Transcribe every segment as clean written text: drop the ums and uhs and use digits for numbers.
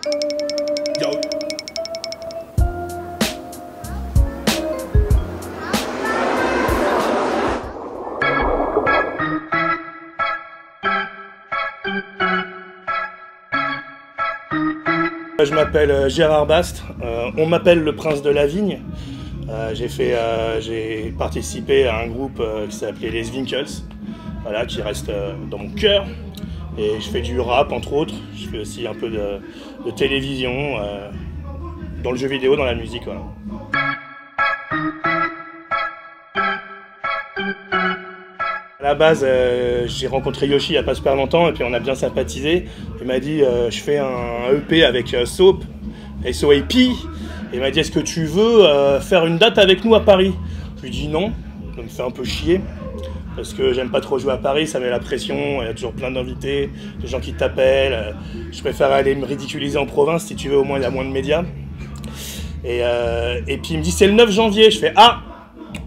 Yo. Je m'appelle Gérard Bast, on m'appelle le prince de la vigne. J'ai participé à un groupe qui s'appelait les Zwinkels, voilà, qui reste dans mon cœur. Et je fais du rap entre autres, je fais aussi un peu de télévision, dans le jeu vidéo, dans la musique. Voilà. À la base, j'ai rencontré Yoshi il n'y a pas super longtemps et puis on a bien sympathisé. Il m'a dit je fais un EP avec Soap, SOAP. Et il m'a dit est-ce que tu veux faire une date avec nous à Paris? Je lui ai dit non, ça me fait un peu chier. Parce que j'aime pas trop jouer à Paris, ça met la pression, il y a toujours plein d'invités, des gens qui t'appellent. Je préfère aller me ridiculiser en province, si tu veux, au moins il y a moins de médias. Et puis il me dit c'est le 9 janvier, je fais ah,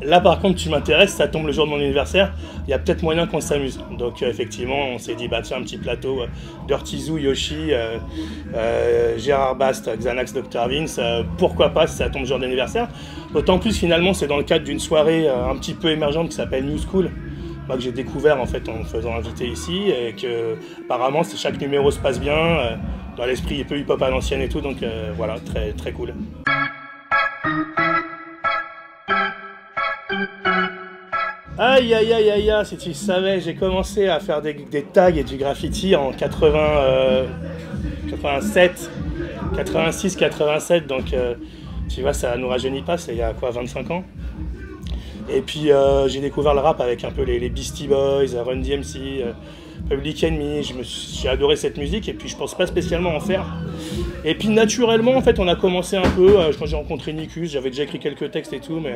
là par contre tu m'intéresses, ça tombe le jour de mon anniversaire, il y a peut-être moyen qu'on s'amuse. Donc effectivement on s'est dit bah tiens un petit plateau, Dirty Zoo, Yoshi, Gérard Bast, Xanax, Dr Vince, pourquoi pas si ça tombe le jour d'anniversaire. D'autant plus finalement c'est dans le cadre d'une soirée un petit peu émergente qui s'appelle New School, que j'ai découvert en fait en me faisant inviter ici, et que apparemment chaque numéro se passe bien, dans l'esprit un peu hip-hop à l'ancienne et tout, donc voilà, très, très cool. Aïe aïe aïe aïe aïe, si tu savais, j'ai commencé à faire des tags et du graffiti en 87, 86, 87, donc tu vois ça nous rajeunit pas, c'est il y a quoi, 25 ans. Et puis j'ai découvert le rap avec un peu les Beastie Boys, Run DMC, Public Enemy. J'ai adoré cette musique et puis je pense pas spécialement en faire. Et puis naturellement en fait on a commencé un peu, quand j'ai rencontré Nicus, j'avais déjà écrit quelques textes et tout, mais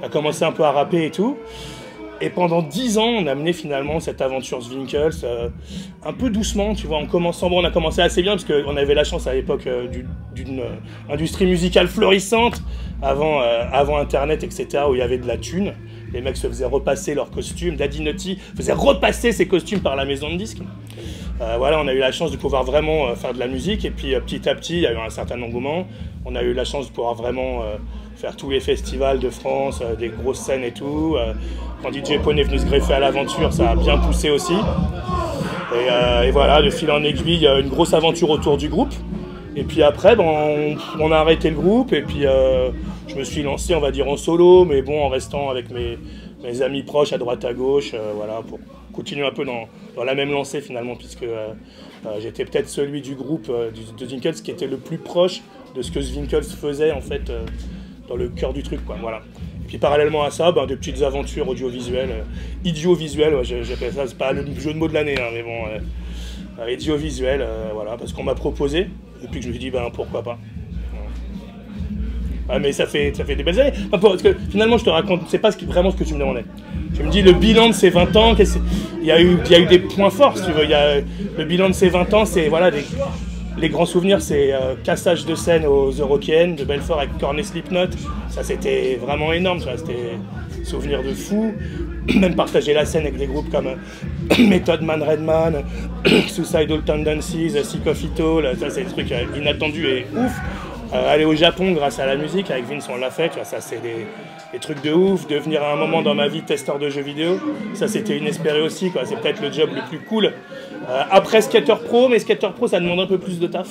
on a commencé un peu à rapper et tout. Et pendant 10 ans, on a mené finalement cette aventure Zwinkels, un peu doucement, tu vois, en commençant. Bon, on a commencé assez bien parce qu'on avait la chance à l'époque d'une industrie musicale florissante, avant Internet, etc., où il y avait de la thune. Les mecs se faisaient repasser leurs costumes. Daddy Nutty faisait repasser ses costumes par la maison de disques. Voilà, on a eu la chance de pouvoir vraiment faire de la musique. Et puis petit à petit, il y a eu un certain engouement. On a eu la chance de pouvoir vraiment faire tous les festivals de France, des grosses scènes et tout. Quand DJ Pone est venu se greffer à l'aventure, ça a bien poussé aussi. Et voilà, de fil en aiguille, il y a une grosse aventure autour du groupe. Et puis après, ben, on a arrêté le groupe et puis je me suis lancé, on va dire, en solo, mais bon, en restant avec mes amis proches à droite à gauche, voilà, pour continuer un peu dans la même lancée finalement, puisque j'étais peut-être celui du groupe de Zwinkels qui était le plus proche de ce que Zwinkels faisait en fait dans le cœur du truc, quoi, voilà. Et puis parallèlement à ça, ben, des petites aventures audiovisuelles, idiovisuelles, ouais, j'appelle ça, c'est pas le jeu de mots de l'année, hein, mais bon, idiovisuelles, voilà, parce qu'on m'a proposé, et puis que je me suis dit, ben pourquoi pas. Ah, mais ça fait des belles années. Enfin, parce que finalement, je te raconte, c'est pas vraiment ce que tu me demandais. Tu me dis le bilan de ces 20 ans, il y a eu des points forts, si tu veux. Le bilan de ces 20 ans, c'est voilà, les grands souvenirs, c'est cassage de scène aux Eurokéennes de Belfort avec Korn et Slipknot. Ça, c'était vraiment énorme, c'était souvenir de fou. Même partager la scène avec des groupes comme Method Man Redman, Suicidal Tendencies, Sick of It All. Ça, c'est des trucs inattendus et ouf. Aller au Japon grâce à la musique, avec Vince on l'a fait, tu vois, ça c'est des trucs de ouf. Devenir à un moment dans ma vie testeur de jeux vidéo, ça c'était inespéré aussi, quoi. C'est peut-être le job le plus cool. Après Skater Pro, mais Skater Pro ça demande un peu plus de taf.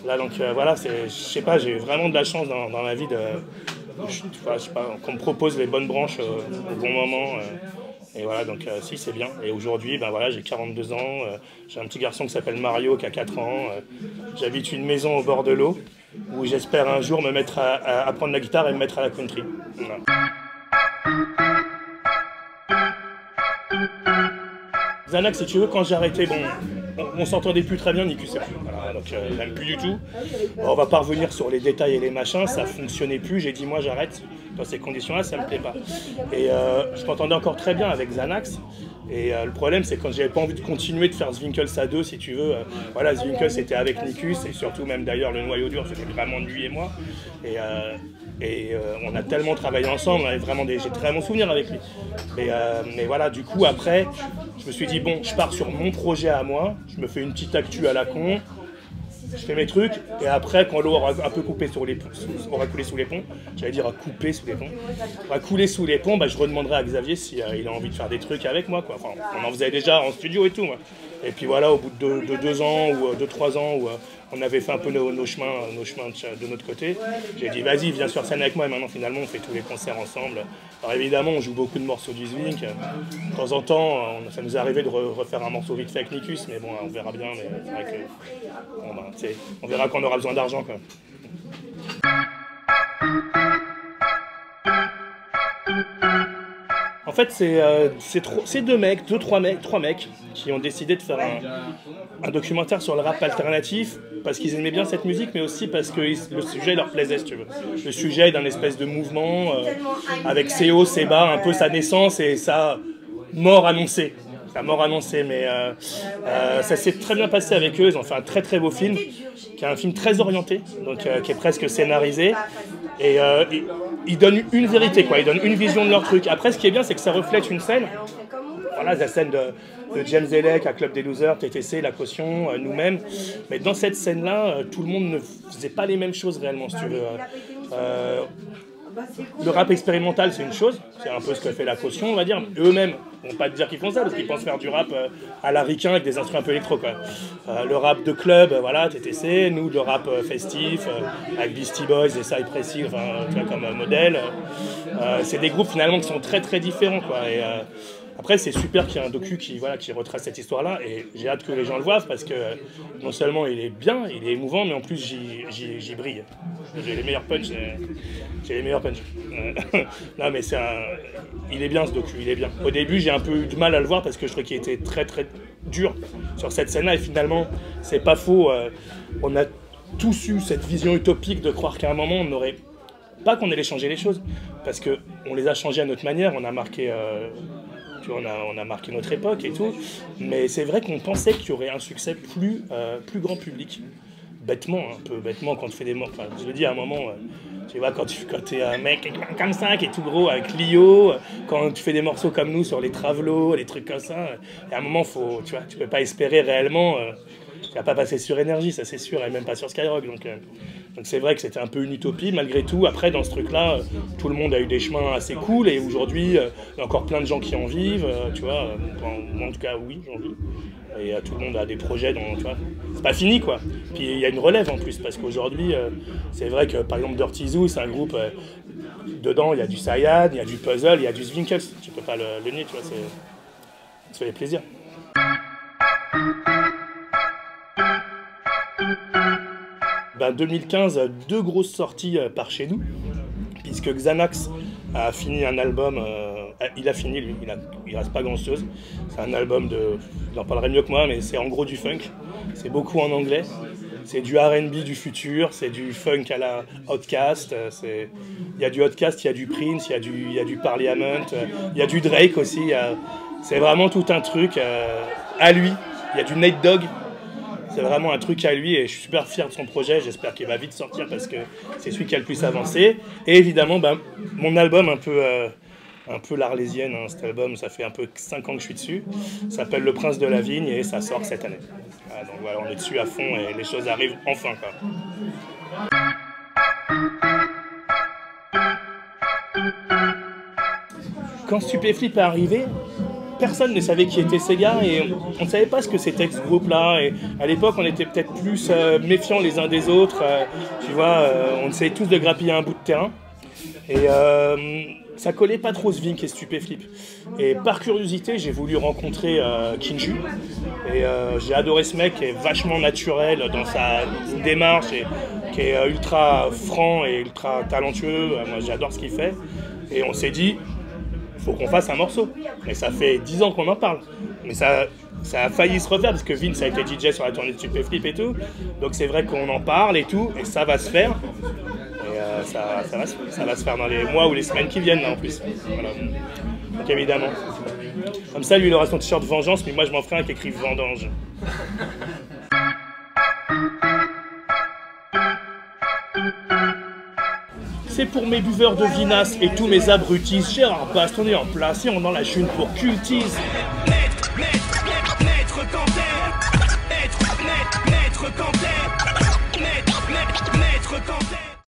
Là donc voilà, je sais pas, j'ai vraiment de la chance dans ma vie je sais pas, qu'on me propose les bonnes branches au bon moment. Et voilà, donc si, c'est bien. Et aujourd'hui, ben voilà, j'ai 42 ans, j'ai un petit garçon qui s'appelle Mario, qui a 4 ans. J'habite une maison au bord de l'eau, où j'espère un jour me mettre à apprendre la guitare et me mettre à la country. Voilà. Xanax, si tu veux, quand j'ai arrêté, bon, on s'entendait plus très bien, Nicus, voilà, donc même plus du tout. Bon, on va pas revenir sur les détails et les machins, ça fonctionnait plus, j'ai dit moi j'arrête, dans ces conditions-là, ça me plaît pas. Et je m'entendais encore très bien avec Xanax, et le problème c'est quand j'avais pas envie de continuer de faire Zwinkels à deux, si tu veux, voilà, Zwinkels c'était avec Nicus, et surtout même d'ailleurs le noyau dur, c'était vraiment lui et moi, et on a tellement travaillé ensemble, on avait vraiment j'ai très bons souvenirs avec lui. Mais voilà, du coup après, je me suis dit bon, je pars sur mon projet à moi, je me fais une petite actu à la con, je fais mes trucs, et après, quand l'eau aura un peu coupé sur les ponts, aura coulé sous les ponts, j'allais dire à couper sous les ponts, aura coulé sous les ponts, bah, je redemanderai à Xavier si il a envie de faire des trucs avec moi, quoi. Enfin, on en faisait déjà en studio et tout, moi. Et puis voilà, au bout de 2 ans ou 2-3 ans où on avait fait un peu nos chemins de notre côté, j'ai dit vas-y, viens sur scène avec moi, et maintenant finalement on fait tous les concerts ensemble. Alors évidemment, on joue beaucoup de morceaux du Zwink. De temps en temps, ça nous est arrivé de refaire un morceau vite fait avec Nicus, mais bon, on verra bien. Mais c'est vrai que bon, bah, on verra quand on aura besoin d'argent, quoi. En fait, c'est 3 mecs qui ont décidé de faire un documentaire sur le rap alternatif parce qu'ils aimaient bien cette musique, mais aussi parce que le sujet leur plaisait, si tu veux. Le sujet d'un espèce de mouvement avec ses hauts, ses bas, un peu sa naissance et sa mort annoncée. Sa mort annoncée, mais ça s'est très bien passé avec eux. Ils ont fait un très très beau film, qui est un film très orienté, donc qui est presque scénarisé. Et ils donnent une vérité, quoi. Ils donnent une vision de leur truc. Après, ce qui est bien, c'est que ça reflète une scène. Voilà, la scène de James Elec à Club des Losers, TTC, La Caution, nous-mêmes. Mais dans cette scène-là, tout le monde ne faisait pas les mêmes choses réellement, si tu veux. Le rap expérimental, c'est une chose. C'est un peu ce que fait La Caution, on va dire. Eux-mêmes ne vont pas te dire qu'ils font ça, parce qu'ils pensent faire du rap à la ricain avec des instruments un peu électro, quoi. Le rap de club, voilà, TTC. Nous, le rap festif, avec Beastie Boys et Cypress Pressy, enfin, tu vois, comme modèle. C'est des groupes, finalement, qui sont très, très différents, quoi. Et, après, c'est super qu'il y ait un docu qui retrace cette histoire-là, et j'ai hâte que les gens le voient, parce que non seulement il est bien, il est émouvant, mais en plus j'y brille. J'ai les meilleurs punchs. Non, mais il est bien, ce docu, il est bien. Au début, j'ai un peu eu du mal à le voir, parce que je trouvais qu'il était très très dur sur cette scène-là, et finalement, c'est pas faux. On a tous eu cette vision utopique de croire qu'à un moment, on n'aurait pas qu'on allait changer les choses, parce qu'on les a changées à notre manière, on a marqué... on a marqué notre époque et tout, mais c'est vrai qu'on pensait qu'il y aurait un succès plus grand public. Bêtement, un peu bêtement, quand tu fais des morceaux, enfin, je le dis à un moment, tu vois, quand t'es un mec comme ça, qui est tout gros, avec Clio, quand tu fais des morceaux comme nous sur les Travelots, des trucs comme ça, à un moment, tu peux pas espérer réellement, tu vas pas passer sur Énergie, ça c'est sûr, et même pas sur Skyrock, donc c'est vrai que c'était un peu une utopie, malgré tout. Après, dans ce truc-là, tout le monde a eu des chemins assez cool, et aujourd'hui, il y a encore plein de gens qui en vivent, tu vois, moi en tout cas, oui, j'en vis. Et tout le monde a des projets, tu vois, c'est pas fini, quoi. Puis il y a une relève en plus, parce qu'aujourd'hui, c'est vrai que par exemple Dirty Zoo, c'est un groupe, dedans il y a du Sayad, il y a du Puzzle, il y a du Zwinkels, tu peux pas le nier, tu vois, ça fait plaisir. Ben 2015, 2 grosses sorties par chez nous, puisque Xanax a fini un album, il a fini lui, il reste pas grand chose. C'est un album il en parlerait mieux que moi, mais c'est en gros du funk, c'est beaucoup en anglais, c'est du R&B du futur, c'est du funk à la Outkast, il y a du Outkast, il y a du Prince, il y a du Parliament, il y a du Drake aussi, c'est vraiment tout un truc à lui, il y a du Nate Dogg. C'est vraiment un truc à lui, et je suis super fier de son projet. J'espère qu'il va vite sortir, parce que c'est celui qui a le plus avancé. Et évidemment, mon album un peu l'Arlésienne, hein, cet album, ça fait un peu 5 ans que je suis dessus. Ça s'appelle Le Prince de la Vigne, et ça sort cette année. Donc voilà, on est dessus à fond, et les choses arrivent enfin, quoi. Quand Stupéflip est arrivé, personne ne savait qui était ces gars, et on ne savait pas ce que c'était que ce groupe-là. Et à l'époque, on était peut-être plus méfiants les uns des autres. Tu vois, on essayait tous de grappiller un bout de terrain. Et ça collait pas trop Zwink et Stupéflip. Et par curiosité, j'ai voulu rencontrer Kinju. Et j'ai adoré ce mec qui est vachement naturel dans sa démarche, et qui est ultra franc et ultra talentueux. Moi, j'adore ce qu'il fait. Et on s'est dit, faut qu'on fasse un morceau. Mais ça fait 10 ans qu'on en parle. Mais ça a failli se refaire, parce que Vince a été DJ sur la tournée de Stupéflip et tout. Donc c'est vrai qu'on en parle et tout, et ça va se faire. Et ça va se faire dans les mois ou les semaines qui viennent, là, en plus. Voilà. Donc évidemment. Comme ça, lui, il aura son t-shirt Vengeance, mais moi, je m'en ferai un qui écrit Vendange. C'est pour mes buveurs de vinasse et tous mes abrutis. Gérard Bast, on est en place et on dans la chune pour cultise.